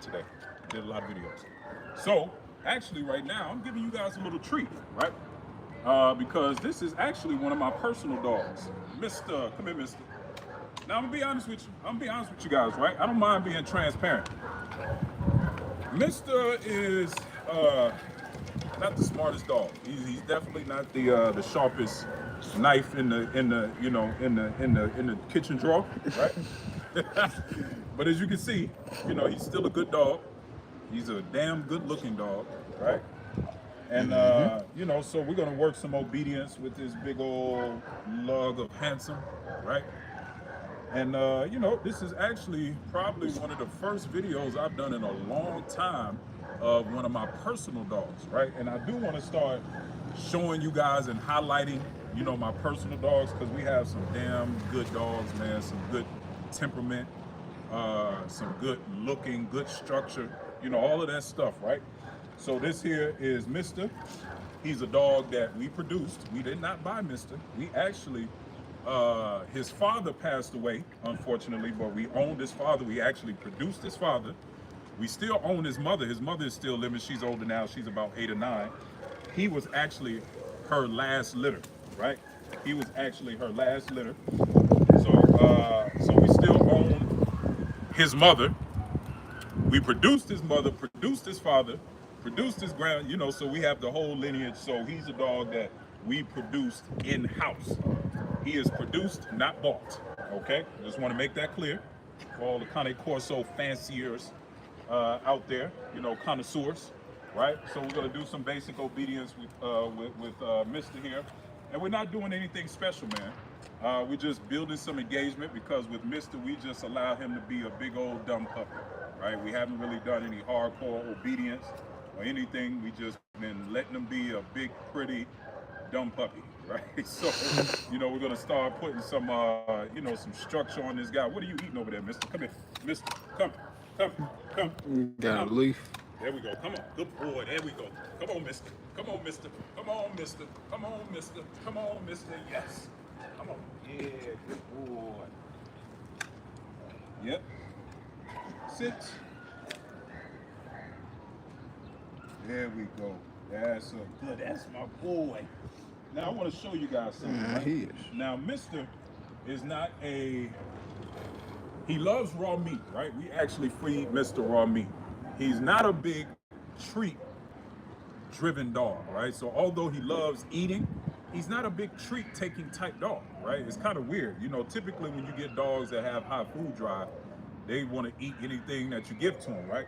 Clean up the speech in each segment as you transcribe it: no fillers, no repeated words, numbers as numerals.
today. Did a lot of videos. So actually, right now, I'm giving you guys a little treat, right? Because this is actually one of my personal dogs, Mister. Come here, Mister. Now I'm gonna be honest with you. I'm gonna be honest with you guys, right? I don't mind being transparent. Mister is not the smartest dog. He's definitely not the sharpest knife in the kitchen drawer, right? But as you can see, he's still a good dog. He's a damn good looking dog, right? And so we're gonna work some obedience with this big old lug of handsome, right? And this is actually probably one of the first videos I've done in a long time of one of my personal dogs, right? And I do want to start showing you guys and highlighting, my personal dogs, because we have some damn good dogs, man. Some good temperament, some good looking, good structure, all of that stuff, right? So this here is Mister. He's a dog that we produced. We did not buy Mister. We actually, his father passed away, unfortunately, but we owned his father. We actually produced his father. We still own his mother. His mother is still living. She's older now. She's about 8 or 9. He was actually her last litter, right? He was actually her last litter. So we still own his mother. We produced his mother, produced his father, produced his so we have the whole lineage. So he's a dog that we produced in-house. He is produced, not bought, okay? Just want to make that clear for all the kind of Corso fanciers out there, connoisseurs, right? So we're going to do some basic obedience with Mr. here. And we're not doing anything special, man. We're just building some engagement because with Mr. we just allow him to be a big old dumb puppy, right? We haven't really done any hardcore obedience or anything. We just been letting him be a big, pretty, dumb puppy, right? So, we're gonna start putting some, some structure on this guy. What are you eating over there, Mister? Come here, Mister. Come. Got a leaf. There we go. Come on, good boy. There we go. Come on, Mister. Come on, Mister. Come on, Mister. Come on, Mister. Come on, Mister. Yes. Come on. Yeah, good boy. Yep. Sit. There we go. That's a good. That's my boy. Now I want to show you guys something. Yeah, right? he is. Now, Mister is not he loves raw meat, right? We actually feed Mister raw meat. He's not a big treat-driven dog, right? So although he loves eating, he's not a big treat-taking type dog, right? It's kind of weird. Typically when you get dogs that have high food drive, they want to eat anything that you give to them, right?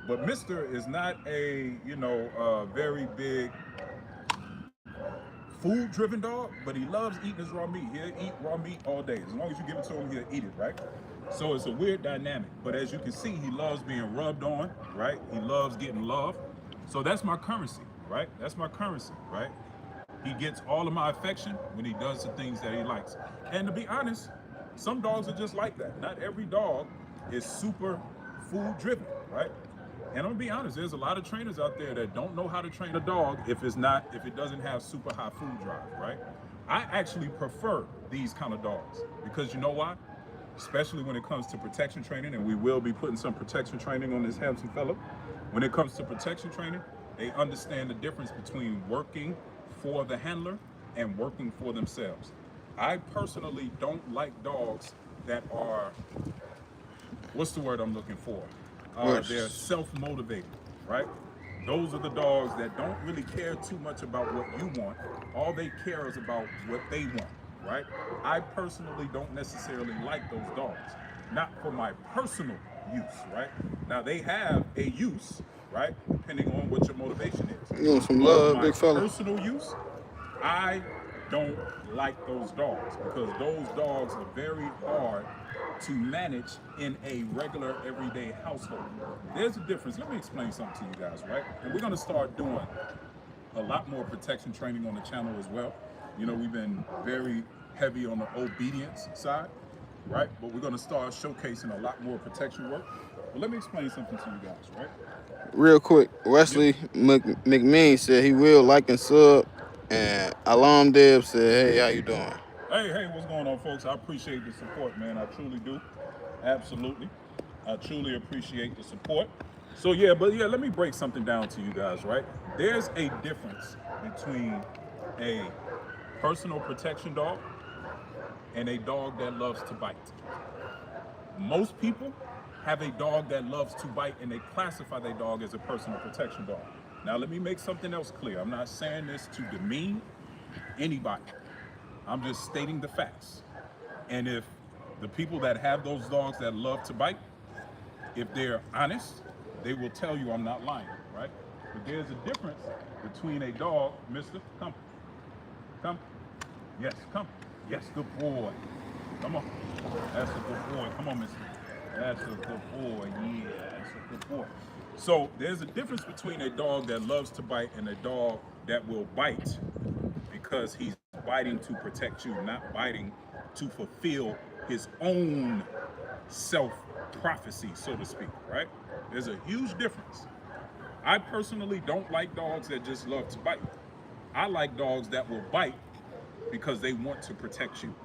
But Mister is not a very big food-driven dog, but he loves eating his raw meat. He'll eat raw meat all day. As long as you give it to him, he'll eat it, right? So it's a weird dynamic. But as you can see, he loves being rubbed on, right? He loves getting love. So that's my currency, right? That's my currency, right? He gets all of my affection when he does the things that he likes. And to be honest, some dogs are just like that. Not every dog is super food-driven, right? And I'm gonna be honest, there's a lot of trainers out there that don't know how to train a dog if it doesn't have super high food drive, right? I actually prefer these kind of dogs because you know why? Especially when it comes to protection training, and we will be putting some protection training on this handsome fellow. When it comes to protection training, they understand the difference between working for the handler and working for themselves. I personally don't like dogs that are, what's the word I'm looking for? They're self-motivated, right? Those are the dogs that don't really care too much about what you want. All they care is about what they want, right? I personally don't necessarily like those dogs, not for my personal use, right? Now they have a use, right? Depending on what your motivation is. You want some For love, my big fella? personal use, I don't like those dogs because those dogs are very hard to manage in a regular everyday household. There's a difference. Let me explain something to you guys, right? And we're going to start doing a lot more protection training on the channel as well. We've been very heavy on the obedience side, right? But we're going to start showcasing a lot more protection work. But let me explain something to you guys, right? Real quick, Wesley McMean said he will like and sub, and Alam Deb said, "Hey, how you doing?" Hey, what's going on, folks? I appreciate the support, man. I truly do. Absolutely. I truly appreciate the support. So yeah, but yeah, let me break something down to you guys, right? There's a difference between a personal protection dog and a dog that loves to bite. Most people have a dog that loves to bite and they classify their dog as a personal protection dog. Now, let me make something else clear. I'm not saying this to demean anybody. I'm just stating the facts. And if the people that have those dogs that love to bite, if they're honest, they will tell you I'm not lying, right? But there's a difference between a dog, mister, come, come, yes, come, yes, good boy, come on, that's a good boy, come on, mister, that's a good boy, yeah, that's a good boy. So there's a difference between a dog that loves to bite and a dog that will bite because he's biting to protect you, not biting to fulfill his own self prophecy, so to speak, right? There's a huge difference. I personally don't like dogs that just love to bite. I like dogs that will bite because they want to protect you,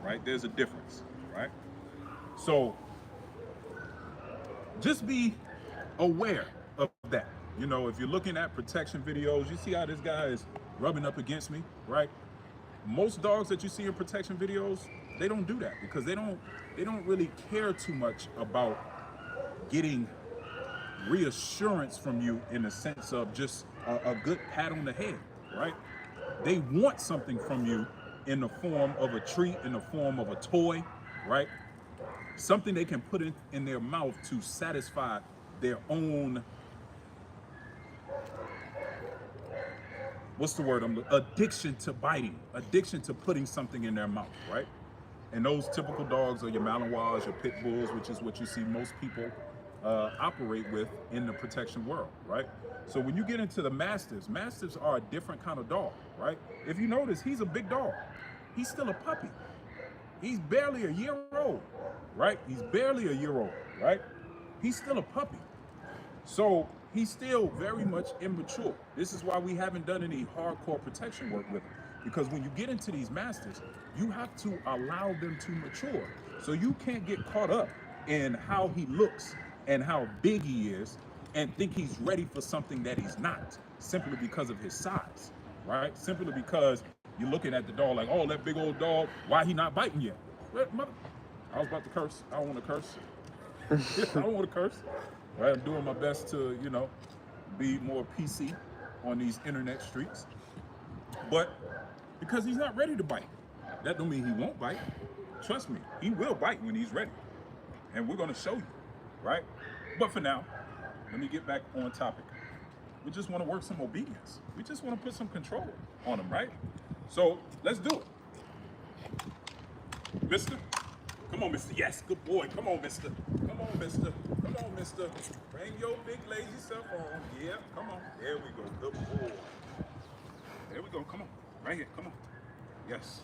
right? There's a difference, right? So just be aware of that. You know, if you're looking at protection videos, you see how this guy is rubbing up against me, right? Most dogs that you see in protection videos, they don't do that because they don't really care too much about getting reassurance from you in the sense of just a good pat on the head, right? They want something from you in the form of a treat, in the form of a toy, right? Something they can put in their mouth to satisfy their own, what's the word? Addiction to biting, addiction to putting something in their mouth, right? And those typical dogs are your Malinois, your pit bulls, which is what you see most people operate with in the protection world, right? So when you get into the Mastiffs, Mastiffs are a different kind of dog, right? If you notice, he's a big dog. He's still a puppy. He's barely a year old, right? He's barely a year old, right? He's still a puppy. So he's still very much immature. This is why we haven't done any hardcore protection work with him. Because when you get into these masters, you have to allow them to mature. So you can't get caught up in how he looks and how big he is and think he's ready for something that he's not, simply because of his size, right? Simply because you're looking at the dog like, oh, that big old dog, why he not biting yet? Well, mother, I was about to curse. I don't want to curse. I don't want to curse. Right? I'm doing my best to, be more PC on these internet streets. But because he's not ready to bite, that don't mean he won't bite. Trust me, he will bite when he's ready. And we're gonna show you, right? But for now, let me get back on topic. We just want to work some obedience. We just want to put some control on him, right? So let's do it. Mister, come on, mister. Yes, good boy. Come on, mister. Come on, mister. Come on, mister. Bring your big lazy self on. Yeah, come on. There we go. Good boy. There we go. Come on. Right here. Come on. Yes.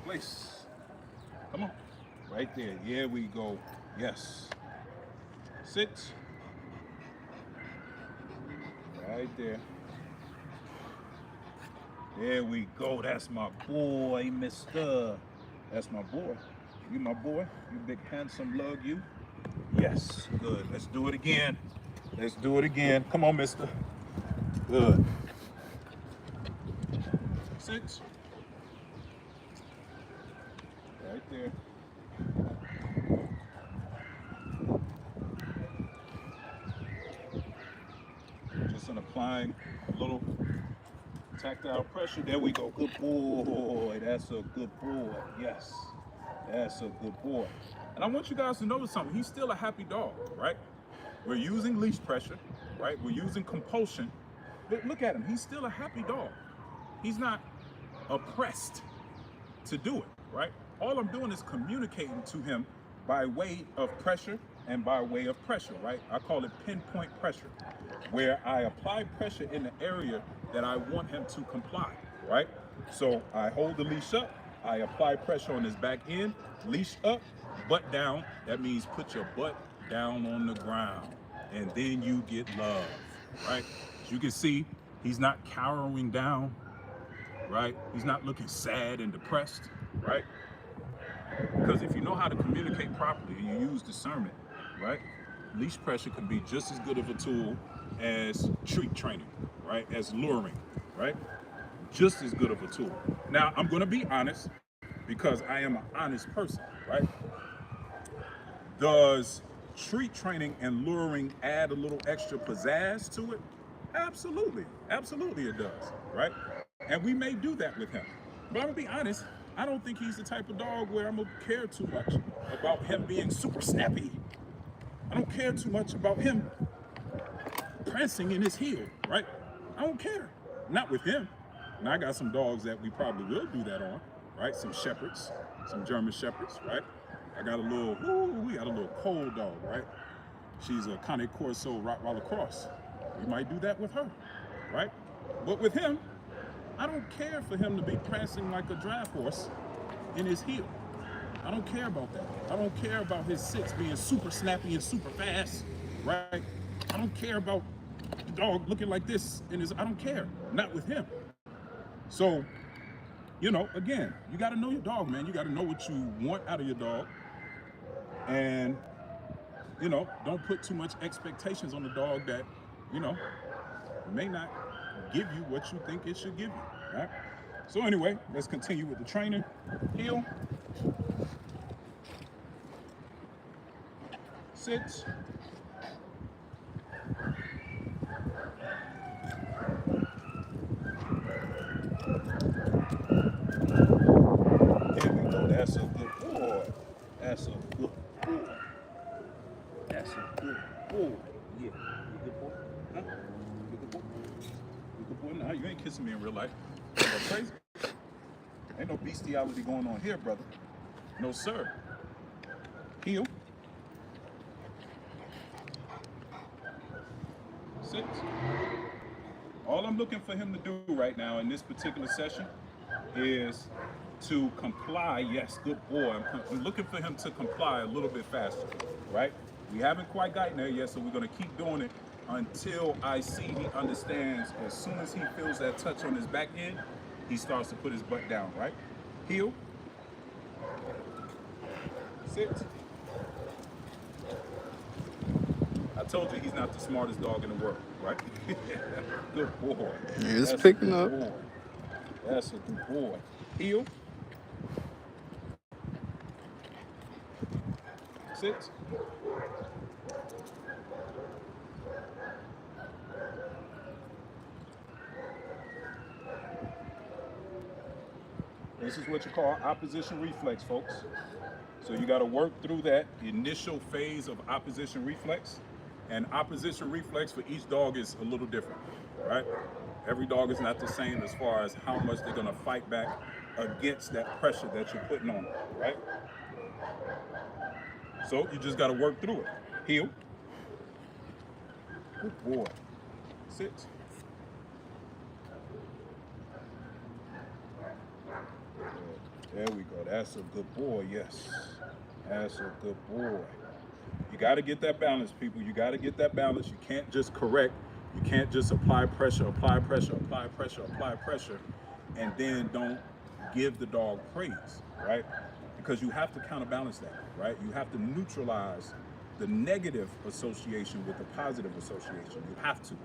Place. Come on. Right there. Here we go. Yes. Sit. Right there. There we go. That's my boy, mister. That's my boy. You my boy. You big handsome lug you. Yes. Good. Let's do it again. Let's do it again. Come on, mister. Good. Sit. Right there. Just applying a little tactile pressure. There we go. Good boy. That's a good boy. Yes. That's a good boy. And I want you guys to notice something. He's still a happy dog, right? We're using leash pressure, right? We're using compulsion. But look at him. He's still a happy dog. He's not oppressed to do it, right? All I'm doing is communicating to him by way of pressure and by way of pressure, right? I call it pinpoint pressure, where I apply pressure in the area that I want him to comply, right? So I hold the leash up, I apply pressure on his back end, leash up, butt down. That means put your butt down on the ground, and then you get love, right? As you can see, he's not cowering down, right? He's not looking sad and depressed, right? Because if you know how to communicate properly and you use discernment, right? leash pressure can be just as good of a tool as treat training, right? As luring, right? Just as good of a tool. Now, I'm going to be honest because I am an honest person, right? Does treat training and luring add a little extra pizzazz to it? Absolutely. Absolutely it does, right? And we may do that with him. But I'm gonna be honest, I don't think he's the type of dog where I'm gonna care too much about him being super snappy. I don't care too much about him prancing in his heel, right? I don't care. Not with him. And I got some dogs that we probably will do that on, right? Some shepherds, some German shepherds, right? I got a little, we got a little cold dog, right? She's a Corso Rottweiler cross. We might do that with her, right? But with him, I don't care for him to be prancing like a draft horse in his heel. I don't care about that. I don't care about his sits being super snappy and super fast, right? I don't care about the dog looking like this in his, I don't care. Not with him. So, you know, again, you got to know your dog, man. You got to know what you want out of your dog. And, you know, don't put too much expectations on the dog that, you know, may not give you what you think it should give you, right? So anyway, let's continue with the training. Heel. Sit. There we go. That's a good boy. That's a good boy. That's a good boy. Yeah. You a good boy? Huh? You a good boy? You a good boy? Nah, you ain't kissing me in real life. You go crazy. Ain't no bestiality going on here, brother. No, sir. Heel. Sit. All I'm looking for him to do right now in this particular session is to comply. Yes, good boy. I'm looking for him to comply a little bit faster, right? We haven't quite gotten there yet, so we're going to keep doing it until I see he understands. As soon as he feels that touch on his back end, he starts to put his butt down, right? Heel. Sit. I told you he's not the smartest dog in the world, right? Good boy. It's picking up. Boy. That's a good boy. Heel. Sit. This is what you call opposition reflex, folks. So you got to work through that initial phase of opposition reflex. And opposition reflex for each dog is a little different, right? Every dog is not the same as far as how much they're going to fight back against that pressure that you're putting on them, right? So you just got to work through it. Heel. Good boy. Sit. There we go. That's a good boy. Yes. That's a good boy. You got to get that balance, people. You got to get that balance. You can't just correct. You can't just apply pressure, apply pressure, apply pressure, apply pressure, and then don't give the dog praise, right? Because you have to counterbalance that, right? You have to neutralize the negative association with the positive association. You have to.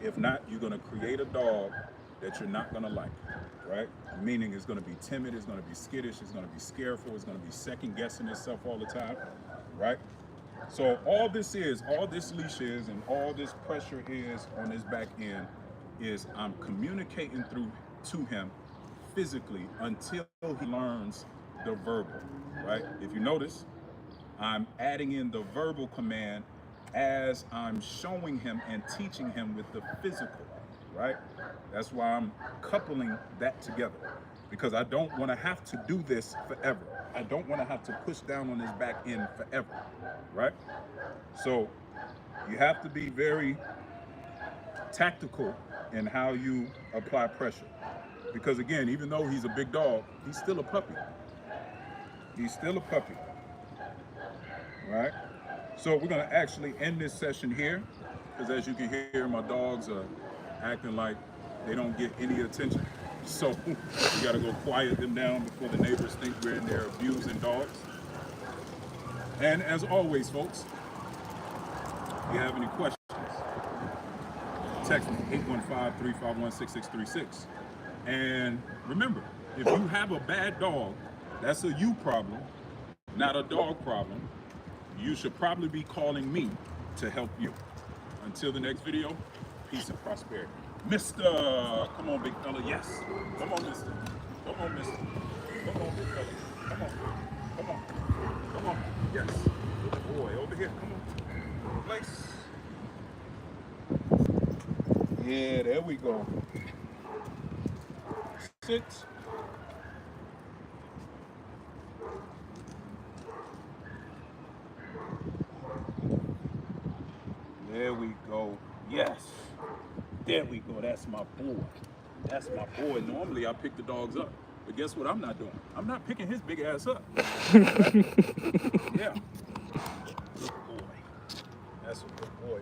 If not, you're going to create a dog that you're not going to like, right? Meaning it's going to be timid, it's going to be skittish, it's going to be scareful, it's going to be second guessing itself all the time, right? So all this leash is, and all this pressure is on his back end is I'm communicating through to him physically until he learns the verbal, right? If you notice, I'm adding in the verbal command as I'm showing him and teaching him with the physical, right? That's why I'm coupling that together, because I don't want to have to do this forever. I don't want to have to push down on his back end forever, right? So you have to be very tactical in how you apply pressure. Because again, even though he's a big dog, he's still a puppy. He's still a puppy, right? So we're gonna actually end this session here, because as you can hear, my dogs are acting like they don't get any attention. So we gotta go quiet them down before the neighbors think we're in there abusing dogs. And as always, folks, If you have any questions, text me 815-351-6636. And remember, if you have a bad dog, that's a you problem, not a dog problem. You should probably be calling me to help you. Until the next video, peace and prosperity. Mr. Come on, big fella. Yes. Come on, mister. Come on, mister. Come on, big fella. Come on. Come on. Come on. Yes. Good boy. Over here. Come on. Place. Yeah, there we go. Sit. There we go. Yes. There we go. That's my boy. That's my boy. Normally I pick the dogs up. But guess what I'm not doing? I'm not picking his big ass up. Yeah. Good boy. That's a good boy.